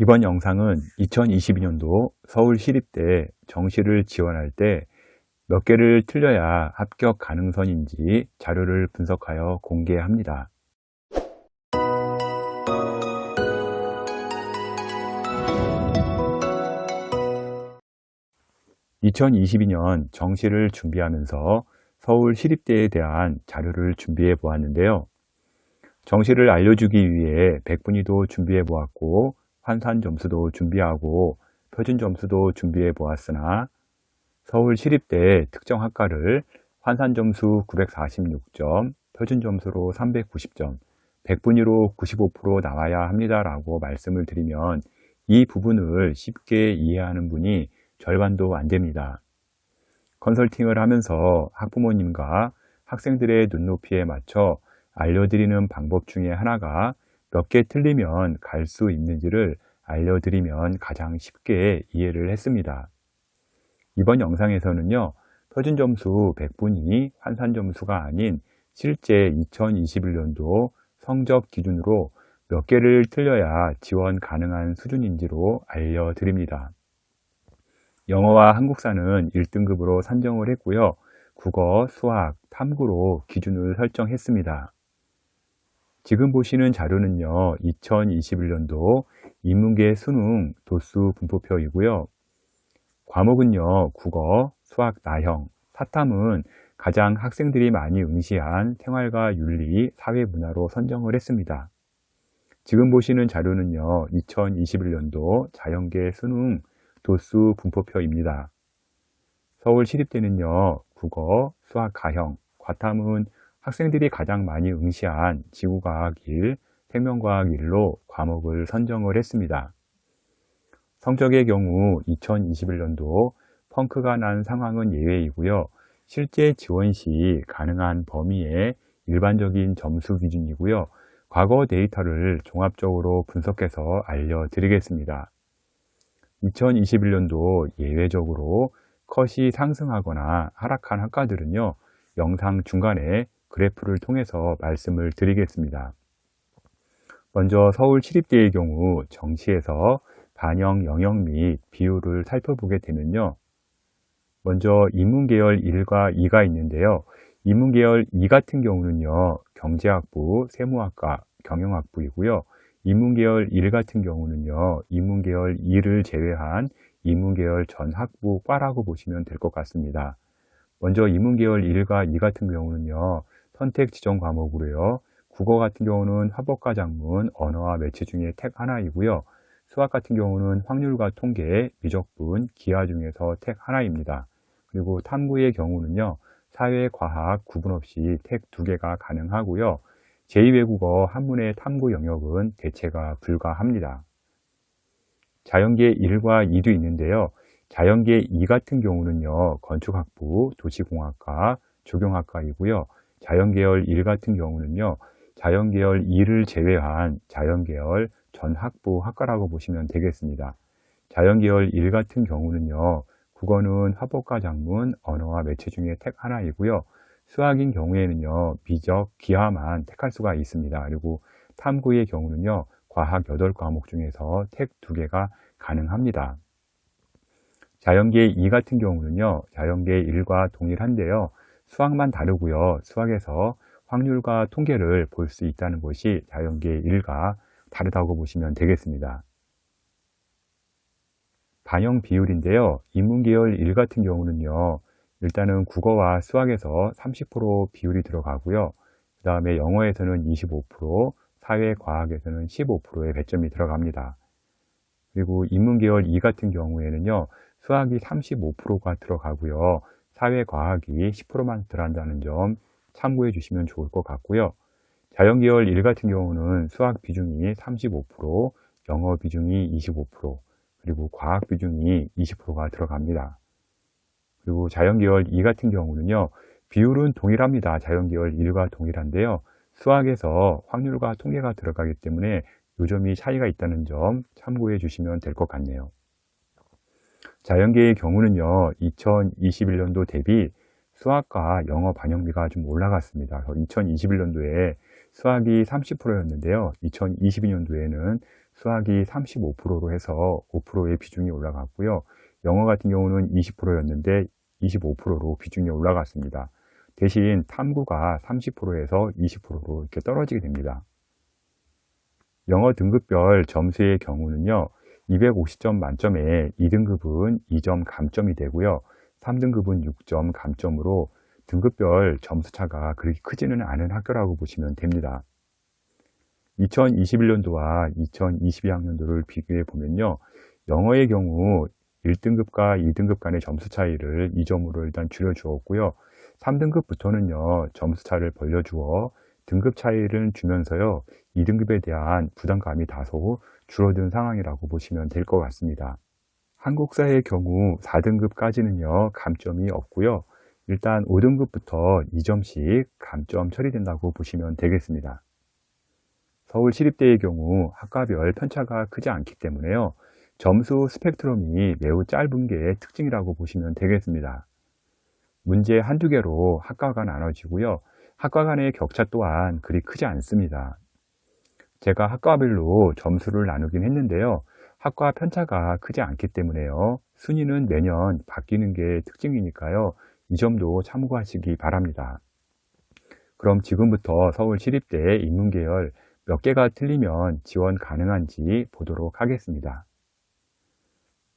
이번 영상은 2022년도 서울시립대 정시를 지원할 때 몇 개를 틀려야 합격 가능선인지 자료를 분석하여 공개합니다. 2022년 정시를 준비하면서 서울시립대에 대한 자료를 준비해 보았는데요. 정시를 알려주기 위해 백분위도 준비해 보았고 환산 점수도 준비하고 표준 점수도 준비해 보았으나 서울시립대 특정 학과를 환산 점수 946점, 표준 점수로 390점, 백분위로 95% 나와야 합니다라고 말씀을 드리면 이 부분을 쉽게 이해하는 분이 절반도 안 됩니다. 컨설팅을 하면서 학부모님과 학생들의 눈높이에 맞춰 알려드리는 방법 중에 하나가 몇 개 틀리면 갈 수 있는지를 알려드리면 가장 쉽게 이해를 했습니다. 이번 영상에서는요, 표준 점수 100분이 환산 점수가 아닌 실제 2021년도 성적 기준으로 몇 개를 틀려야 지원 가능한 수준인지로 알려드립니다. 영어와 한국사는 1등급으로 산정을 했고요. 국어, 수학, 탐구로 기준을 설정했습니다. 지금 보시는 자료는요, 2021년도 인문계 수능 도수 분포표이고요. 과목은요, 국어, 수학, 나형, 사탐은 가장 학생들이 많이 응시한 생활과 윤리, 사회문화로 선정을 했습니다. 지금 보시는 자료는요, 2021년도 자연계 수능 도수 분포표입니다. 서울시립대는요, 국어, 수학, 가형, 과탐은 학생들이 가장 많이 응시한 지구과학 1, 생명과학 1로 과목을 선정을 했습니다. 성적의 경우 2021년도 펑크가 난 상황은 예외이고요. 실제 지원 시 가능한 범위의 일반적인 점수 기준이고요. 과거 데이터를 종합적으로 분석해서 알려드리겠습니다. 2021년도 예외적으로 컷이 상승하거나 하락한 학과들은요, 영상 중간에 그래프를 통해서 말씀을 드리겠습니다. 먼저 서울시립대의 경우 정시에서 반영 영역 및 비율을 살펴보게 되면요, 먼저 인문계열 1과 2가 있는데요. 인문계열 2 같은 경우는요, 경제학부, 세무학과, 경영학부이고요. 인문계열 1 같은 경우는요, 인문계열 2를 제외한 인문계열 전 학부 과라고 보시면 될 것 같습니다. 먼저 인문계열 1과 2 같은 경우는요, 선택 지정 과목으로요. 국어 같은 경우는 화법과 작문, 언어와 매체 중에 택 하나이고요. 수학 같은 경우는 확률과 통계, 미적분, 기하 중에서 택 하나입니다. 그리고 탐구의 경우는요, 사회, 과학 구분 없이 택 2개가 가능하고요. 제2외국어 한문의 탐구 영역은 대체가 불가합니다. 자연계 1과 2도 있는데요. 자연계 2 같은 경우는요, 건축학부, 도시공학과, 조경학과이고요. 자연계열 1 같은 경우는요, 자연계열 2를 제외한 자연계열 전 학부 학과라고 보시면 되겠습니다. 자연계열 1 같은 경우는요, 국어는 화법과 작문, 언어와 매체 중에 택 하나이고요. 수학인 경우에는요, 미적, 기하만 택할 수가 있습니다. 그리고 탐구의 경우는요, 과학 8과목 중에서 택 2개가 가능합니다. 자연계 2 같은 경우는요, 자연계 1과 동일한데요, 수학만 다르고요. 수학에서 확률과 통계를 볼 수 있다는 것이 자연계 1과 다르다고 보시면 되겠습니다. 반영 비율인데요, 인문계열 1 같은 경우는요, 일단은 국어와 수학에서 30% 비율이 들어가고요. 그 다음에 영어에서는 25%, 사회과학에서는 15%의 배점이 들어갑니다. 그리고 인문계열 2 같은 경우에는요, 수학이 35%가 들어가고요. 사회과학이 10%만 들어간다는 점 참고해 주시면 좋을 것 같고요. 자연계열 1 같은 경우는 수학 비중이 35%, 영어 비중이 25%, 그리고 과학 비중이 20%가 들어갑니다. 그리고 자연계열 2 같은 경우는요, 비율은 동일합니다. 자연계열 1과 동일한데요. 수학에서 확률과 통계가 들어가기 때문에 요점이 차이가 있다는 점 참고해 주시면 될 것 같네요. 자연계의 경우는요, 2021년도 대비 수학과 영어 반영비가 좀 올라갔습니다. 2021년도에 수학이 30%였는데요. 2022년도에는 수학이 35%로 해서 5%의 비중이 올라갔고요. 영어 같은 경우는 20%였는데 25%로 비중이 올라갔습니다. 대신 탐구가 30%에서 20%로 이렇게 떨어지게 됩니다. 영어 등급별 점수의 경우는요, 250점 만점에 2등급은 2점 감점이 되고요, 3등급은 6점 감점으로 등급별 점수차가 그렇게 크지는 않은 학교라고 보시면 됩니다. 2021년도와 2022학년도를 비교해 보면요, 영어의 경우 1등급과 2등급 간의 점수 차이를 2점으로 일단 줄여 주었고요, 3등급부터는요 점수 차를 벌려 주어 등급 차이를 주면서요 2등급에 대한 부담감이 다소 줄어든 상황이라고 보시면 될 것 같습니다. 한국사의 경우 4등급까지는요 감점이 없고요, 일단 5등급부터 2점씩 감점 처리된다고 보시면 되겠습니다. 서울시립대의 경우 학과별 편차가 크지 않기 때문에요, 점수 스펙트럼이 매우 짧은 게 특징이라고 보시면 되겠습니다. 문제 한두 개로 학과가 나눠지고요, 학과 간의 격차 또한 그리 크지 않습니다. 제가 학과별로 점수를 나누긴 했는데요, 학과 편차가 크지 않기 때문에요, 순위는 매년 바뀌는 게 특징이니까요, 이 점도 참고하시기 바랍니다. 그럼 지금부터 서울시립대 인문계열 몇 개가 틀리면 지원 가능한지 보도록 하겠습니다.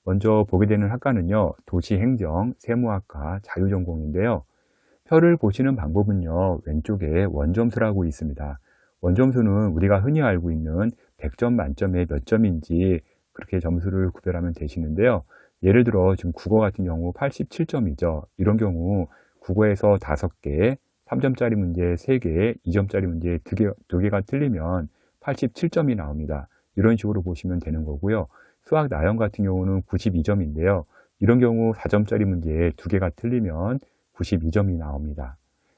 먼저 보게 되는 학과는요, 도시행정, 세무학과, 자유전공인데요. 표를 보시는 방법은요, 왼쪽에 원점수라고 있습니다. 원점수는 우리가 흔히 알고 있는 100점 만점에 몇 점인지 그렇게 점수를 구별하면 되시는데요. 예를 들어 지금 국어 같은 경우 87점이죠. 이런 경우 국어에서 5개, 3점짜리 문제 3개, 2점짜리 문제 2개가 틀리면 87점이 나옵니다. 이런 식으로 보시면 되는 거고요. 수학 나형 같은 경우는 92점인데요. 이런 경우 4점짜리 문제 2개가 틀리면 92점이 나옵니다.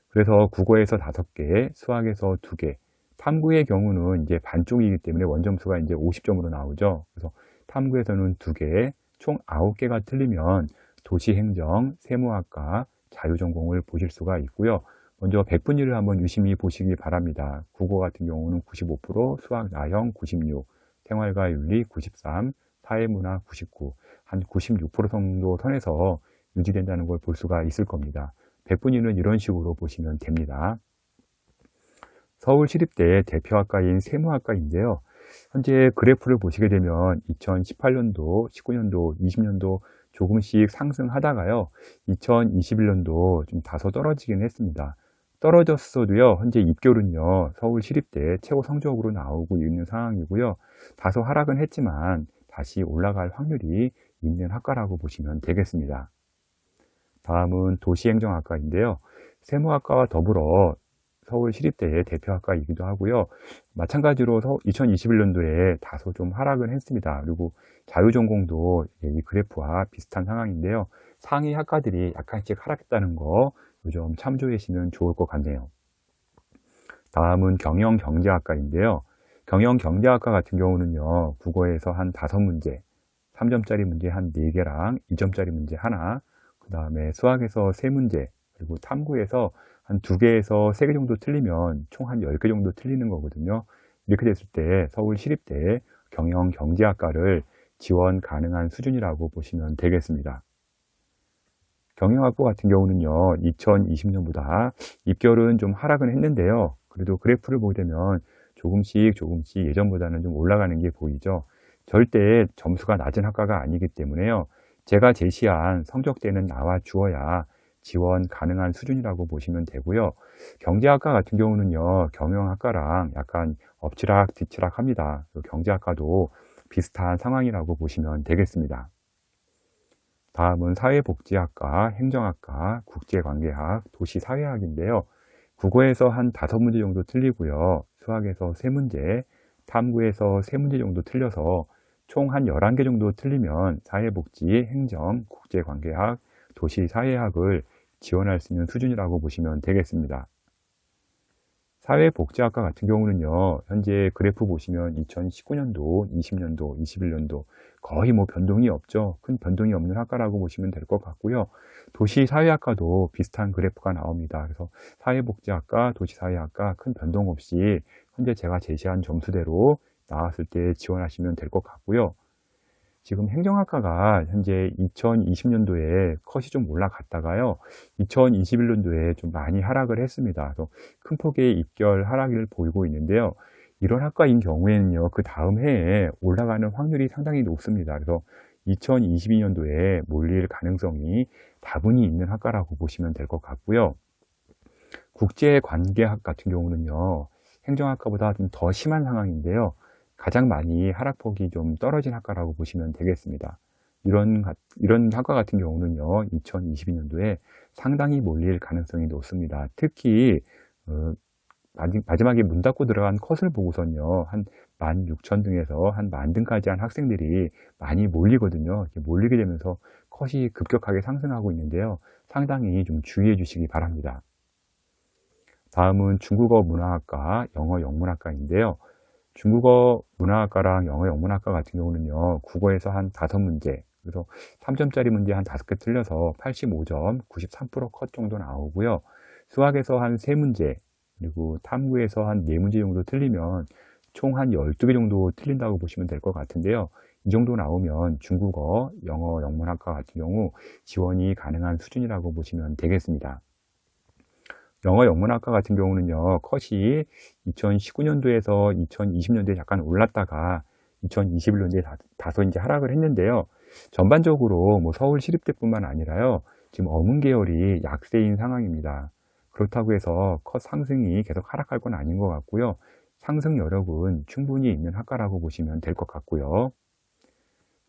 그래서 국어에서 5개, 수학에서 2개, 탐구의 경우는 이제 반쪽이기 때문에 원점수가 이제 50점으로 나오죠. 그래서 탐구에서는 2개, 총 9개가 틀리면 도시행정, 세무학과, 자유전공을 보실 수가 있고요. 먼저 백분위를 한번 유심히 보시기 바랍니다. 국어 같은 경우는 95%, 수학 나형 96, 생활과 윤리 93, 사회문화 99, 한 96% 정도 선에서 유지된다는 걸 볼 수가 있을 겁니다. 백분위는 이런 식으로 보시면 됩니다. 서울시립대 대표학과인 세무학과인데요. 현재 그래프를 보시게 되면 2018년도, 19년도, 20년도 조금씩 상승하다가요, 2021년도 좀 다소 떨어지긴 했습니다. 떨어졌어도요, 현재 입결은요, 서울시립대 최고 성적으로 나오고 있는 상황이고요, 다소 하락은 했지만 다시 올라갈 확률이 있는 학과라고 보시면 되겠습니다. 다음은 도시행정학과인데요. 세무학과와 더불어 서울시립대의 대표학과이기도 하고요. 마찬가지로 2021년도에 다소 좀 하락은 했습니다. 그리고 자유전공도 이 그래프와 비슷한 상황인데요. 상위 학과들이 약간씩 하락했다는 거 좀 참조해 주시면 좋을 것 같네요. 다음은 경영경제학과인데요. 경영경제학과 같은 경우는요, 국어에서 한 5문제, 3점짜리 문제 한 4개랑 2점짜리 문제 하나, 그 다음에 수학에서 3문제, 그리고 탐구에서 한 2개에서 3개 정도 틀리면 총 한 10개 정도 틀리는 거거든요. 이렇게 됐을 때 서울시립대 경영경제학과를 지원 가능한 수준이라고 보시면 되겠습니다. 경영학부 같은 경우는요, 2020년보다 입결은 좀 하락은 했는데요. 그래도 그래프를 보게 되면 조금씩 예전보다는 좀 올라가는 게 보이죠. 절대 점수가 낮은 학과가 아니기 때문에요, 제가 제시한 성적대는 나와 주어야 지원 가능한 수준이라고 보시면 되고요. 경제학과 같은 경우는요, 경영학과랑 약간 엎치락 뒤치락 합니다. 경제학과도 비슷한 상황이라고 보시면 되겠습니다. 다음은 사회복지학과, 행정학과, 국제관계학, 도시사회학인데요. 국어에서 한 5문제 정도 틀리고요. 수학에서 3문제, 탐구에서 3문제 정도 틀려서 총 한 11개 정도 틀리면 사회복지, 행정, 국제관계학, 도시사회학을 지원할 수 있는 수준이라고 보시면 되겠습니다. 사회복지학과 같은 경우는요, 현재 그래프 보시면 2019년도, 20년도, 21년도 거의 뭐 변동이 없죠. 큰 변동이 없는 학과라고 보시면 될 것 같고요. 도시사회학과도 비슷한 그래프가 나옵니다. 그래서 사회복지학과, 도시사회학과 큰 변동 없이 현재 제가 제시한 점수대로 나왔을 때 지원하시면 될 것 같고요. 지금 행정학과가 현재 2020년도에 컷이 좀 올라갔다가요, 2021년도에 좀 많이 하락을 했습니다. 그래서 큰 폭의 입결 하락을 보이고 있는데요. 이런 학과인 경우에는요, 그 다음 해에 올라가는 확률이 상당히 높습니다. 그래서 2022년도에 몰릴 가능성이 다분히 있는 학과라고 보시면 될 것 같고요. 국제관계학 같은 경우는요, 행정학과보다 좀 더 심한 상황인데요. 가장 많이 하락폭이 좀 떨어진 학과라고 보시면 되겠습니다. 이런 학과 같은 경우는요, 2022년도에 상당히 몰릴 가능성이 높습니다. 특히 마지막에 문 닫고 들어간 컷을 보고선요, 한 16,000 등에서 한 10,000등까지 한 학생들이 많이 몰리거든요. 이렇게 몰리게 되면서 컷이 급격하게 상승하고 있는데요. 상당히 좀 주의해 주시기 바랍니다. 다음은 중국어 문화학과, 영어 영문학과인데요. 중국어 문화학과랑 영어 영문학과 같은 경우는요, 국어에서 한 5문제, 그래서 3점짜리 문제 한 5개 틀려서 85점, 93%컷 정도 나오고요. 수학에서 한 3문제, 그리고 탐구에서 한 4문제 정도 틀리면 총 한 12개 정도 틀린다고 보시면 될 것 같은데요. 이 정도 나오면 중국어, 영어 영문학과 같은 경우 지원이 가능한 수준이라고 보시면 되겠습니다. 영어 영문학과 같은 경우는요, 컷이 2019년도에서 2020년도에 약간 올랐다가 2021년도에 다소 이제 하락을 했는데요. 전반적으로 뭐 서울 시립대뿐만 아니라요, 지금 어문 계열이 약세인 상황입니다. 그렇다고 해서 컷 상승이 계속 하락할 건 아닌 것 같고요. 상승 여력은 충분히 있는 학과라고 보시면 될 것 같고요.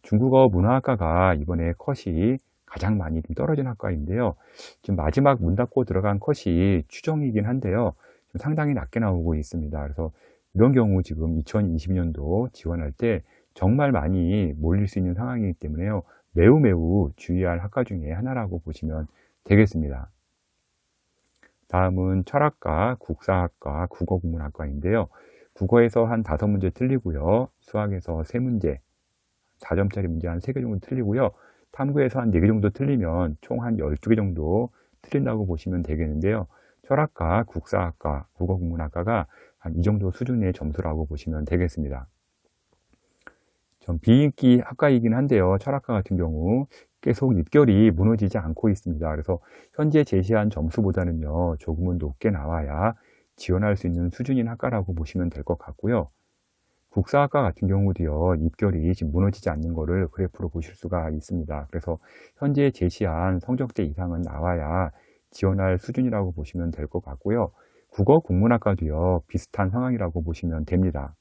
중국어 문화학과가 이번에 컷이 가장 많이 좀 떨어진 학과인데요. 지금 마지막 문 닫고 들어간 컷이 추정이긴 한데요. 좀 상당히 낮게 나오고 있습니다. 그래서 이런 경우 지금 2020년도 지원할 때 정말 많이 몰릴 수 있는 상황이기 때문에요. 매우 주의할 학과 중에 하나라고 보시면 되겠습니다. 다음은 철학과, 국사학과, 국어국문학과인데요. 국어에서 한 5문제 틀리고요. 수학에서 3문제, 4점짜리 문제 한 3개 정도 틀리고요. 탐구에서 한 4개 정도 틀리면 총 한 12개 정도 틀린다고 보시면 되겠는데요. 철학과, 국사학과, 국어국문학과가 한 이 정도 수준의 점수라고 보시면 되겠습니다. 좀 비인기 학과이긴 한데요. 철학과 같은 경우 계속 입결이 무너지지 않고 있습니다. 그래서 현재 제시한 점수보다는요, 조금은 높게 나와야 지원할 수 있는 수준인 학과라고 보시면 될 것 같고요. 국사학과 같은 경우도요, 입결이 지금 무너지지 않는 것을 그래프로 보실 수가 있습니다. 그래서 현재 제시한 성적대 이상은 나와야 지원할 수준이라고 보시면 될 것 같고요. 국어 국문학과도요, 비슷한 상황이라고 보시면 됩니다.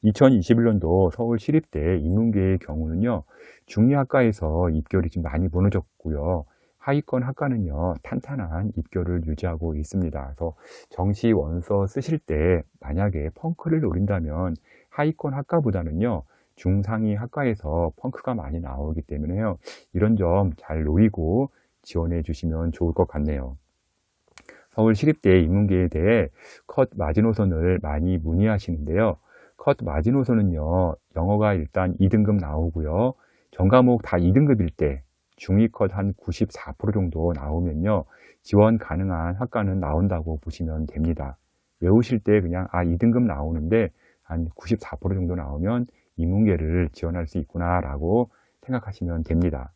2021년도 서울 시립대 인문계의 경우는요, 중리학과에서 입결이 좀 많이 무너졌고요. 하위권 학과는요, 탄탄한 입결을 유지하고 있습니다. 그래서 정시 원서 쓰실 때 만약에 펑크를 노린다면 하위권 학과보다는요, 중상위 학과에서 펑크가 많이 나오기 때문에요. 이런 점 잘 노리고 지원해 주시면 좋을 것 같네요. 서울 시립대 인문계에 대해 컷 마지노선을 많이 문의하시는데요. 컷 마지노선은요, 영어가 일단 2등급 나오고요. 전 과목 다 2등급일 때 중위 컷 한 94% 정도 나오면요, 지원 가능한 학과는 나온다고 보시면 됩니다. 외우실 때 그냥 2등급 나오는데 한 94% 정도 나오면 인문계를 지원할 수 있구나 라고 생각하시면 됩니다.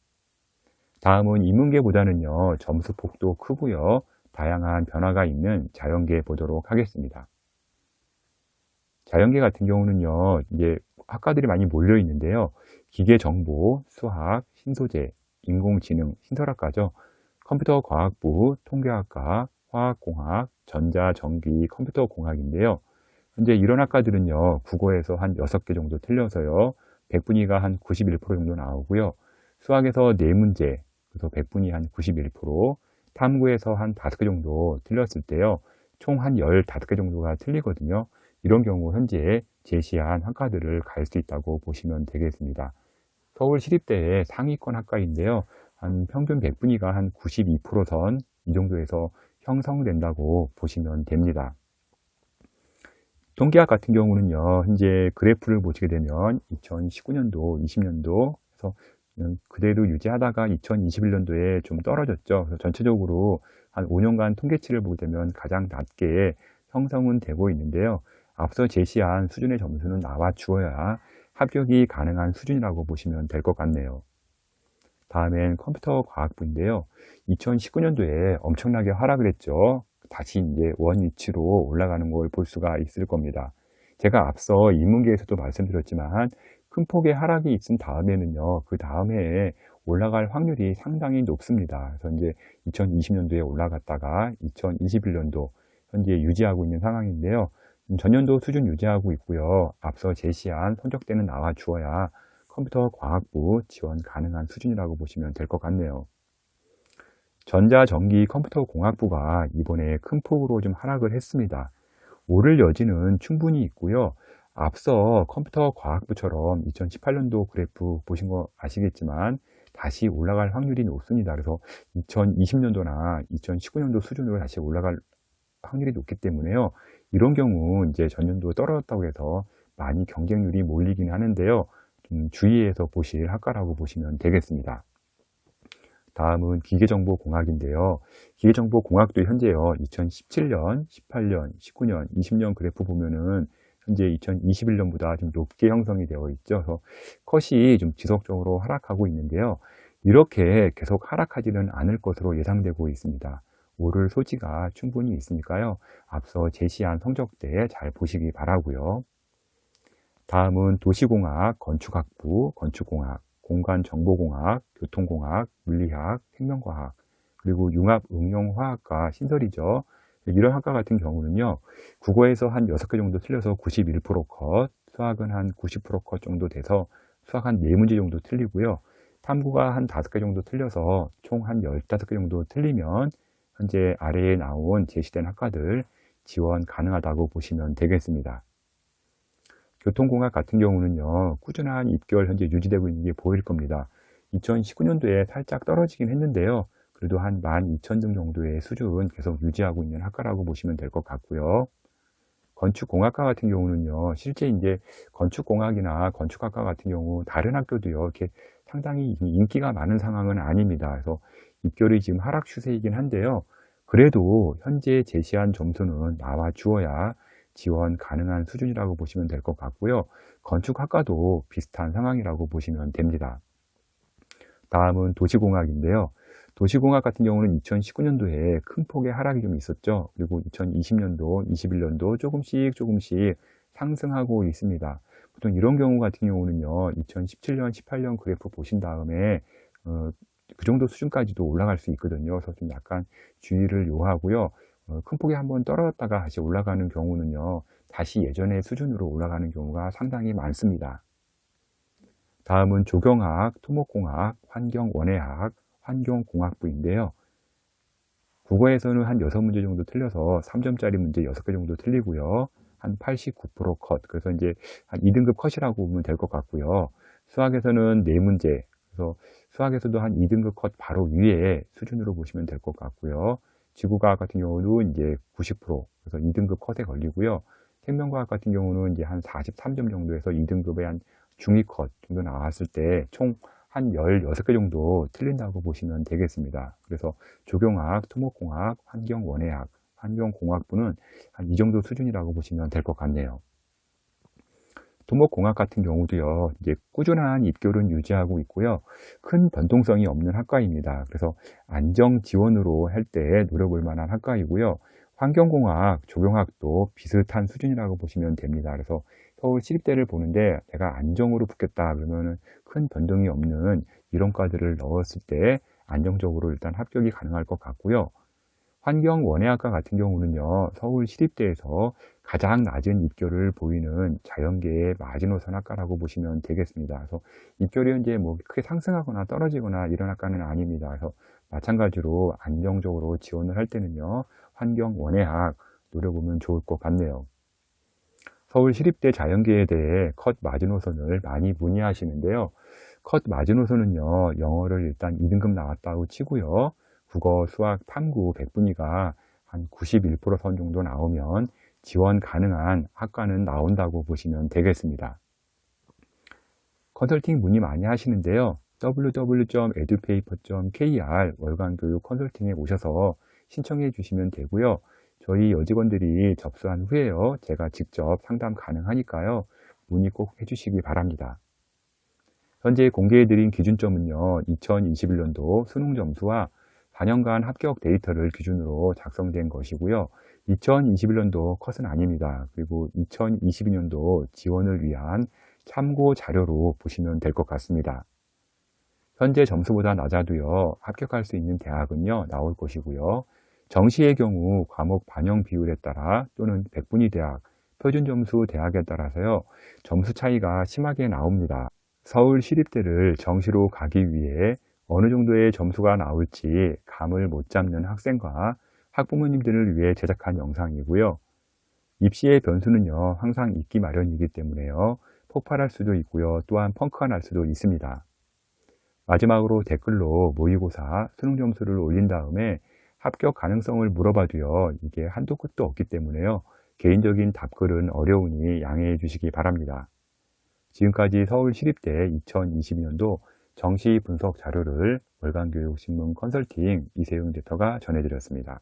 다음은 인문계보다는요, 점수폭도 크고요, 다양한 변화가 있는 자연계 보도록 하겠습니다. 자연계 같은 경우는요, 이제 학과들이 많이 몰려 있는데요. 기계정보, 수학, 신소재, 인공지능, 신설학과죠. 컴퓨터과학부, 통계학과, 화학공학, 전자전기, 컴퓨터공학인데요. 현재 이런 학과들은요, 국어에서 한 6개 정도 틀려서요, 100분위가 한 91% 정도 나오고요. 수학에서 4문제, 그래서 100분위 한 91%, 탐구에서 한 5개 정도 틀렸을 때요, 총 한 15개 정도가 틀리거든요. 이런 경우 현재 제시한 학과들을 갈 수 있다고 보시면 되겠습니다. 서울 시립대의 상위권 학과인데요. 한 평균 100분위가 한 92%선 이 정도에서 형성된다고 보시면 됩니다. 통계학 같은 경우는요, 현재 그래프를 보시게 되면 2019년도, 20년도, 그래서 그대로 유지하다가 2021년도에 좀 떨어졌죠. 그래서 전체적으로 한 5년간 통계치를 보게 되면 가장 낮게 형성은 되고 있는데요. 앞서 제시한 수준의 점수는 나와 주어야 합격이 가능한 수준이라고 보시면 될 것 같네요. 다음엔 컴퓨터 과학부인데요. 2019년도에 엄청나게 하락을 했죠. 다시 이제 원위치로 올라가는 걸 볼 수가 있을 겁니다. 제가 앞서 인문계에서도 말씀드렸지만 큰 폭의 하락이 있은 다음에는요, 그 다음에 올라갈 확률이 상당히 높습니다. 그래서 이제 2020년도에 올라갔다가 2021년도 현재 유지하고 있는 상황인데요. 전년도 수준 유지하고 있고요. 앞서 제시한 성적대는 나와 주어야 컴퓨터 과학부 지원 가능한 수준이라고 보시면 될 것 같네요. 전자전기 컴퓨터 공학부가 이번에 큰 폭으로 좀 하락을 했습니다. 오를 여지는 충분히 있고요. 앞서 컴퓨터 과학부처럼 2018년도 그래프 보신 거 아시겠지만 다시 올라갈 확률이 높습니다. 그래서 2020년도나 2019년도 수준으로 다시 올라갈 확률이 높기 때문에요. 이런 경우 이제 전년도 떨어졌다고 해서 많이 경쟁률이 몰리긴 하는데요. 좀 주의해서 보실 학과라고 보시면 되겠습니다. 다음은 기계정보공학인데요. 기계정보공학도 현재요. 2017년, 18년, 19년, 20년 그래프 보면은 현재 2021년보다 좀 높게 형성이 되어 있죠. 그래서 컷이 좀 지속적으로 하락하고 있는데요. 이렇게 계속 하락하지는 않을 것으로 예상되고 있습니다. 오를 소지가 충분히 있으니까요. 앞서 제시한 성적대 잘 보시기 바라고요. 다음은 도시공학, 건축학부, 건축공학, 공간정보공학, 교통공학, 물리학, 생명과학, 그리고 융합응용화학과 신설이죠. 이런 학과 같은 경우는요, 국어에서 한 6개 정도 틀려서 91% 컷, 수학은 한 90% 컷 정도 돼서 수학 한 4문제 정도 틀리고요. 탐구가 한 5개 정도 틀려서 총 한 15개 정도 틀리면 현재 아래에 나온 제시된 학과들 지원 가능하다고 보시면 되겠습니다. 교통공학 같은 경우는요, 꾸준한 입결 현재 유지되고 있는 게 보일 겁니다. 2019년도에 살짝 떨어지긴 했는데요. 그래도 한 12,000등 정도의 수준 계속 유지하고 있는 학과라고 보시면 될 것 같고요. 건축공학과 같은 경우는요, 실제 이제 건축공학이나 건축학과 같은 경우 다른 학교도요, 이렇게 상당히 인기가 많은 상황은 아닙니다. 그래서 입결이 지금 하락 추세이긴 한데요. 그래도 현재 제시한 점수는 나와 주어야 지원 가능한 수준이라고 보시면 될 것 같고요. 건축학과도 비슷한 상황이라고 보시면 됩니다. 다음은 도시공학인데요. 도시공학 같은 경우는 2019년도에 큰 폭의 하락이 좀 있었죠. 그리고 2020년도, 21년도 조금씩 상승하고 있습니다. 보통 이런 경우 같은 경우는요, 2017년, 18년 그래프 보신 다음에 그 정도 수준까지도 올라갈 수 있거든요. 그래서 좀 약간 주의를 요하고요. 큰 폭이 한번 떨어졌다가 다시 올라가는 경우는요, 다시 예전의 수준으로 올라가는 경우가 상당히 많습니다. 다음은 조경학, 토목공학, 환경원해학, 환경공학부인데요. 국어에서는 한 6문제 정도 틀려서 3점짜리 문제 6개 정도 틀리고요. 한 89% 컷. 그래서 이제 한 2등급 컷이라고 보면 될 것 같고요. 수학에서는 4문제. 그래서 수학에서도 한 2등급 컷 바로 위에 수준으로 보시면 될 것 같고요. 지구과학 같은 경우는 이제 90%. 그래서 2등급 컷에 걸리고요. 생명과학 같은 경우는 이제 한 43점 정도에서 2등급의 한 중위 컷 정도 나왔을 때 총 한 16개 정도 틀린다고 보시면 되겠습니다. 그래서 조경학, 토목공학, 환경원해학, 환경공학부는 한 이 정도 수준이라고 보시면 될 것 같네요. 토목공학 같은 경우도요, 이제 꾸준한 입결은 유지하고 있고요. 큰 변동성이 없는 학과입니다. 그래서 안정 지원으로 할 때 노려볼 만한 학과이고요. 환경공학, 조경학도 비슷한 수준이라고 보시면 됩니다. 그래서 서울 시립대를 보는데 내가 안정으로 붙겠다 그러면은 큰 변동이 없는 이런 과들을 넣었을 때 안정적으로 일단 합격이 가능할 것 같고요. 환경원해학과 같은 경우는요, 서울 시립대에서 가장 낮은 입결을 보이는 자연계의 마지노선 학과라고 보시면 되겠습니다. 그래서 입결이 현재 뭐 크게 상승하거나 떨어지거나 이런 학과는 아닙니다. 그래서 마찬가지로 안정적으로 지원을 할 때는요, 환경원해학 노려보면 좋을 것 같네요. 서울 시립대 자연계에 대해 컷 마지노선을 많이 문의하시는데요. 컷 마지노선은요, 영어를 일단 2등급 나왔다고 치고요. 국어, 수학, 탐구, 백분위가 한 91% 정도 나오면 지원 가능한 학과는 나온다고 보시면 되겠습니다. 컨설팅 문의 많이 하시는데요. www.edupaper.kr 월간 교육 컨설팅에 오셔서 신청해 주시면 되고요. 저희 여직원들이 접수한 후에요. 제가 직접 상담 가능하니까요. 문의 꼭 해주시기 바랍니다. 현재 공개해드린 기준점은요. 2021년도 수능 점수와 4년간 합격 데이터를 기준으로 작성된 것이고요. 2021년도 컷은 아닙니다. 그리고 2022년도 지원을 위한 참고 자료로 보시면 될 것 같습니다. 현재 점수보다 낮아도요. 합격할 수 있는 대학은요. 나올 것이고요. 정시의 경우 과목 반영 비율에 따라 또는 백분위 대학, 표준점수 대학에 따라서요. 점수 차이가 심하게 나옵니다. 서울 시립대를 정시로 가기 위해 어느 정도의 점수가 나올지 감을 못 잡는 학생과 학부모님들을 위해 제작한 영상이고요. 입시의 변수는요, 항상 있기 마련이기 때문에요. 폭발할 수도 있고요. 또한 펑크가 날 수도 있습니다. 마지막으로 댓글로 모의고사 수능 점수를 올린 다음에 합격 가능성을 물어봐도요. 이게 한도 끝도 없기 때문에요. 개인적인 답글은 어려우니 양해해 주시기 바랍니다. 지금까지 서울시립대 2022년도 정시 분석 자료를 월간교육신문 컨설팅 이세용 데이터가 전해드렸습니다.